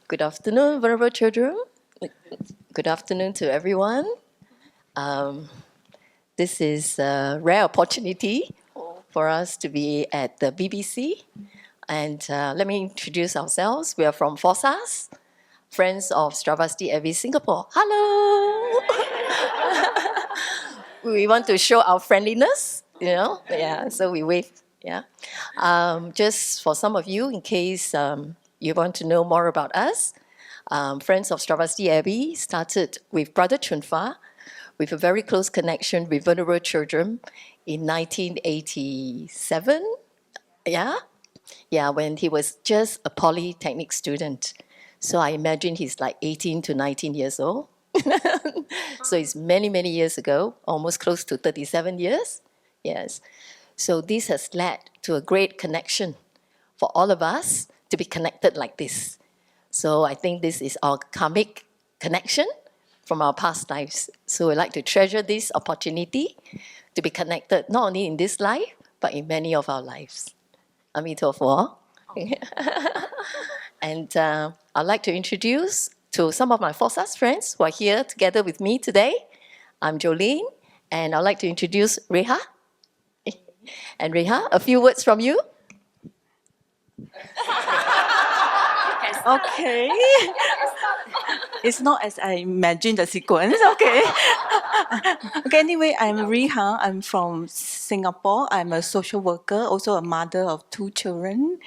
Good afternoon, vulnerable children. Good afternoon to everyone. This is a rare opportunity for us to be at the BBC. And let me introduce ourselves. We are from FOSAS, Friends of Sravasti, Abbey, Singapore. Hello! We want to show our friendliness, Yeah, so we wave, yeah. Just for some of you, in case you want to know more about us, Friends of Sravasti Abbey started with Brother Chunfa, with a very close connection with vulnerable children in 1987. Yeah? Yeah, when he was just a polytechnic student. So I imagine he's like 18 to 19 years old. So it's many, many years ago, almost close to 37 years. Yes. So this has led to a great connection for all of us to be connected like this. So I think this is our karmic connection from our past lives. So we like to treasure this opportunity to be connected not only in this life, but in many of our lives. Amitabha. And I'd like to introduce to some of my FOSAS friends who are here together with me today. I'm Jolene, and I'd like to introduce Reha. And Reha, a few words from you. Okay. It's not as I imagined the sequence. Okay. Okay, anyway, I'm Riha. I'm from Singapore. I'm a social worker, also a mother of 2 children.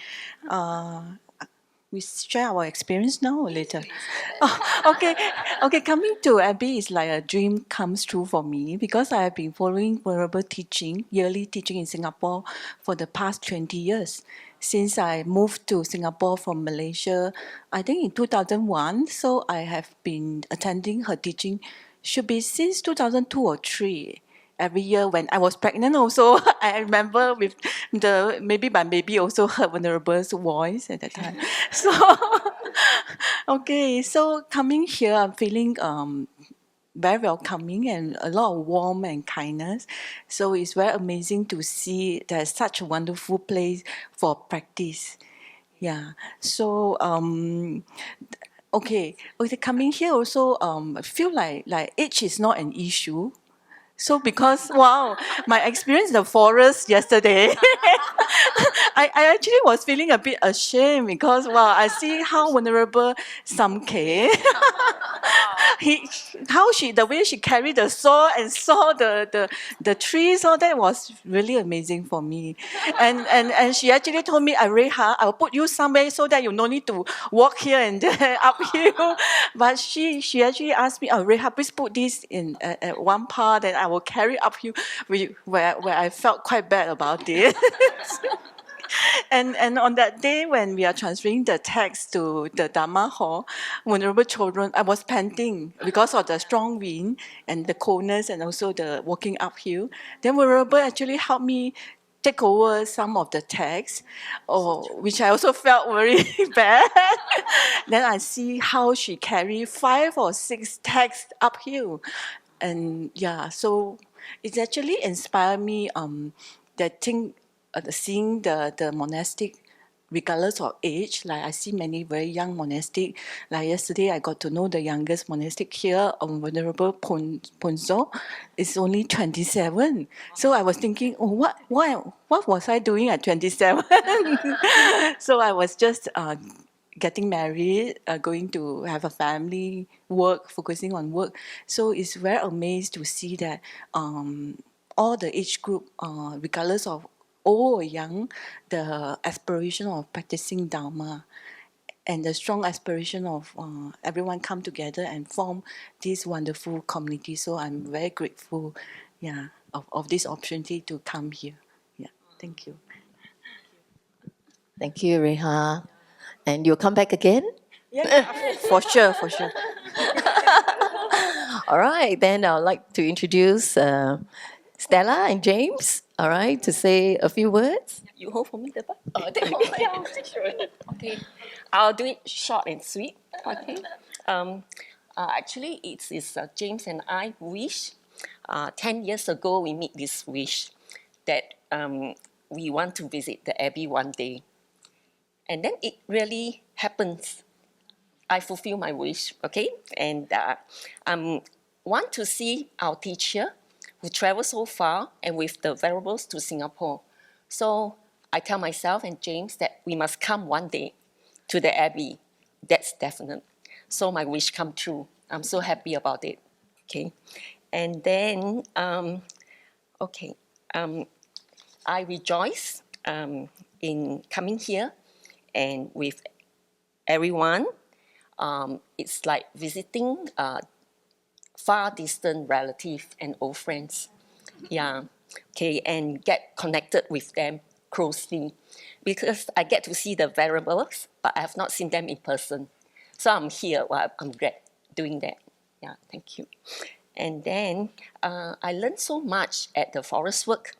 We share our experience now or later? Oh, okay. Okay, coming to Abbey is like a dream comes true for me because I have been following vulnerable teaching, yearly teaching in Singapore for the past 20 years. Since I moved to Singapore from Malaysia, I think in 2001, so I have been attending her teaching, should be since 2002 or 3 every year when I was pregnant also. I remember with maybe my baby also heard Vulnerable's voice at that time. So, okay, so coming here, I'm feeling very welcoming and a lot of warmth and kindness. So it's very amazing to see there's such a wonderful place for practice. Yeah. So okay, coming here also I feel like age is not an issue. So because wow, my experience in the forest yesterday, I actually was feeling a bit ashamed because wow, I see how vulnerable some K. he the way she carried the saw and saw the trees, all that was really amazing for me. And she actually told me, Areha, I'll put you somewhere so that you no need to walk here and there uphill. But she actually asked me, Areha, please put this in at one part and I will carry uphill, where I felt quite bad about it. And on that day when we are transferring the text to the Dharma hall, vulnerable children, I was panting because of the strong wind and the coldness and also the walking uphill. Then vulnerable actually helped me take over some of the text, which I also felt very bad. Then I see how she carried 5 or 6 texts uphill. And yeah, so it actually inspired me that thing, seeing the monastic regardless of age. Like I see many very young monastic. Like yesterday, I got to know the youngest monastic here, Venerable Ponzo, is only 27. So I was thinking, oh, what was I doing at 27? So I was just getting married, going to have a family, work, focusing on work. So it's very amazed to see that all the age group, regardless of old or young, the aspiration of practicing Dharma and the strong aspiration of everyone come together and form this wonderful community. So I'm very grateful, yeah, of this opportunity to come here. Yeah, thank you. Thank you, Reha. And you'll come back again? Yeah, for sure, for sure. All right, then I'd like to introduce Stella and James, all right, to say a few words. You hold for me the part? Oh, Sure. Okay. I'll do it short and sweet. Okay. Actually, it's James and I wish. 10 years ago, we made this wish that we want to visit the Abbey one day. And then it really happens. I fulfill my wish, okay? And want to see our teacher who traveled so far and with the variables to Singapore. So I tell myself and James that we must come one day to the Abbey. That's definite. So my wish come true. I'm so happy about it, okay? And then, I rejoice in coming here and with everyone. It's like visiting far distant relatives and old friends. Yeah, okay, and get connected with them closely because I get to see the variables, but I have not seen them in person. So I'm here, well, I'm glad doing that. Yeah, thank you. And then I learned so much at the forest work,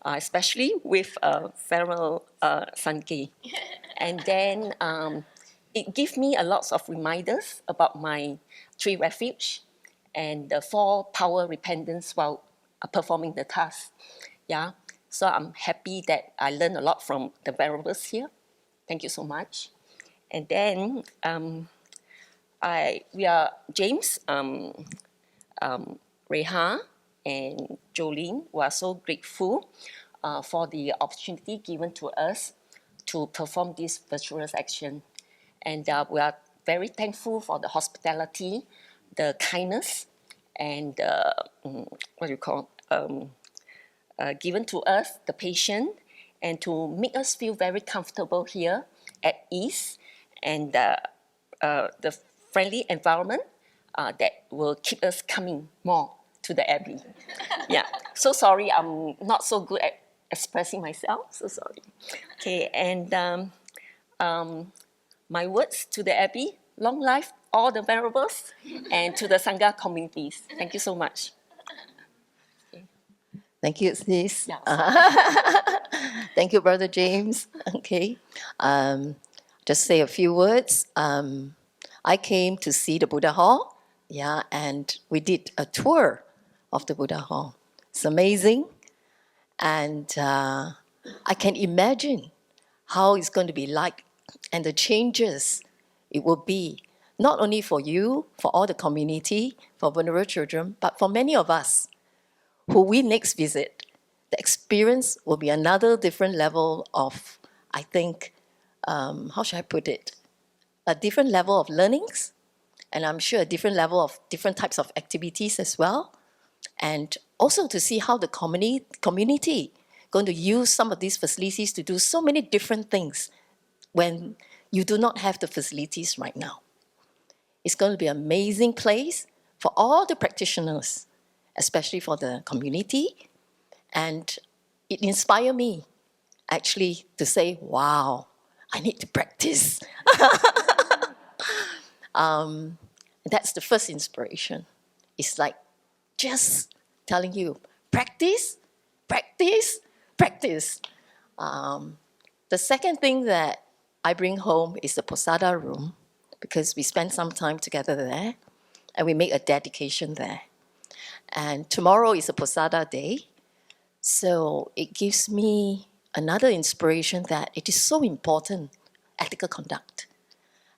especially with Feral Sankey. And then it gives me a lot of reminders about my 3 refuge and the 4 power repentance while performing the task. Yeah, so I'm happy that I learned a lot from the variables here. Thank you so much. And then we are James, Reha, and Jolene. We are so grateful for the opportunity given to us to perform this virtuous action. And we are very thankful for the hospitality, the kindness, and given to us, the patient, and to make us feel very comfortable here at ease, and the friendly environment that will keep us coming more to the Abbey. Yeah, so sorry, I'm not so good at expressing myself, so sorry. Okay, and my words to the Abbey: long life all the variables, and to the Sangha communities. Thank you so much. Thank you, sis. Yeah. Thank you, Brother James. Okay. Just say a few words. I came to see the Buddha Hall, yeah, and we did a tour of the Buddha Hall. It's amazing. And I can imagine how it's going to be like and the changes it will be, not only for you, for all the community, for vulnerable children, but for many of us who we next visit. The experience will be another different level of, I think, how should I put it? A different level of learnings, and I'm sure a different level of different types of activities as well. And also to see how the community going to use some of these facilities to do so many different things when you do not have the facilities right now. It's going to be an amazing place for all the practitioners, especially for the community. And it inspired me actually to say, wow, I need to practice. That's the first inspiration. It's like just telling you, practice, practice, practice. The second thing that I bring home is the posada room, because we spend some time together there and we make a dedication there. And tomorrow is a posada day, so it gives me another inspiration that it is so important, ethical conduct.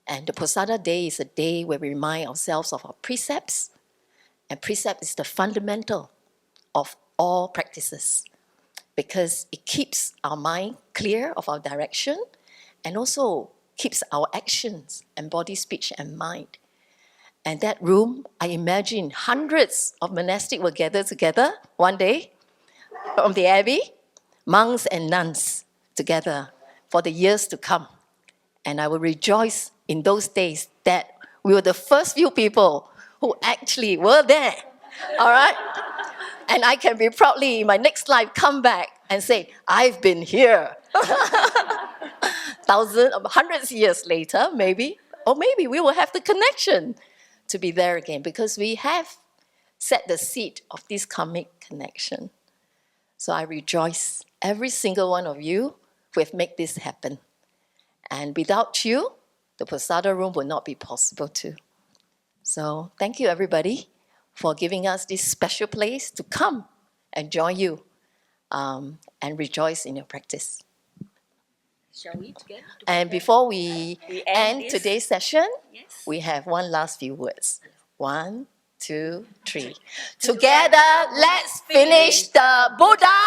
And the posada day is a day where we remind ourselves of our precepts, and precept is the fundamental of all practices, because it keeps our mind clear of our direction and also keeps our actions and body, speech, and mind. And that room, I imagine hundreds of monastics will gather together one day from the Abbey, monks and nuns together for the years to come. And I will rejoice in those days that we were the first few people who actually were there, all right? And I can be proudly in my next life come back and say, I've been here. Hundreds of years later, maybe, or maybe we will have the connection to be there again, because we have set the seed of this karmic connection. So I rejoice every single one of you who have made this happen. And without you, the posada room would not be possible too. So thank you, everybody, for giving us this special place to come and join you and rejoice in your practice. Shall we together? And before we end this? today's session, Yes. we have one last few words. 1, 2, 3. Together, let's finish the Buddha